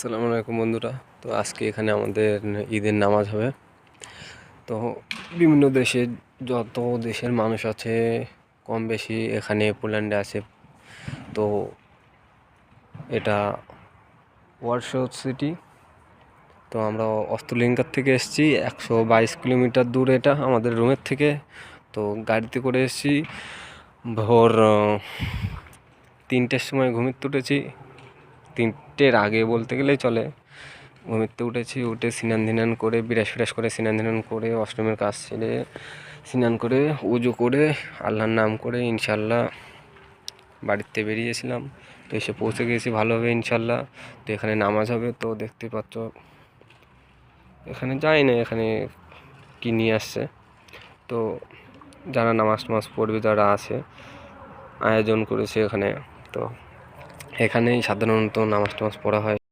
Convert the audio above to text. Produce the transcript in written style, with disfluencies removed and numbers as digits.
আসসালামু আলাইকুম বন্ধুরা। তো আজকে এখানে আমাদের ঈদের নামাজ হবে। তো বিভিন্ন দেশে যত দেশের মানুষ আছে কম বেশি এখানে পোল্যান্ডে আছে। তো এটা ওয়ারশো সিটি। তো আমরা অস্ত্রলিঙ্গার থেকে এসেছি, 122 কিলোমিটার দূর এটা আমাদের রুমের থেকে। তো গাড়িতে করে এসেছি ভোর 3টের সময় ঘুমিয়ে উঠেছি। 3টের আগে বলতে গেলেই চলে। ঘুমিতে উঠেছি, উঠে স্নান ধিনান করে বিরাস করে স্নান ধিনান করে অষ্টমীর কাজ ছেড়ে স্নান করে উজু করে আল্লাহর নাম করে ইনশাল্লাহ বাড়িতে বেরিয়েছিলাম। তো এসে পৌঁছে গিয়েছি ভালোভাবে ইনশাল্লাহ। তো এখানে নামাজ হবে, তো দেখতে পাচ্ছ এখানে যাই না এখানে কি নিয়ে আসছে। তো যারা নামাজ টামাজ পড়বে যারা আছে আয়োজন করেছে এখানে, তো এখানেই সাধারণত নামাজ টামাজ পড়া হয়।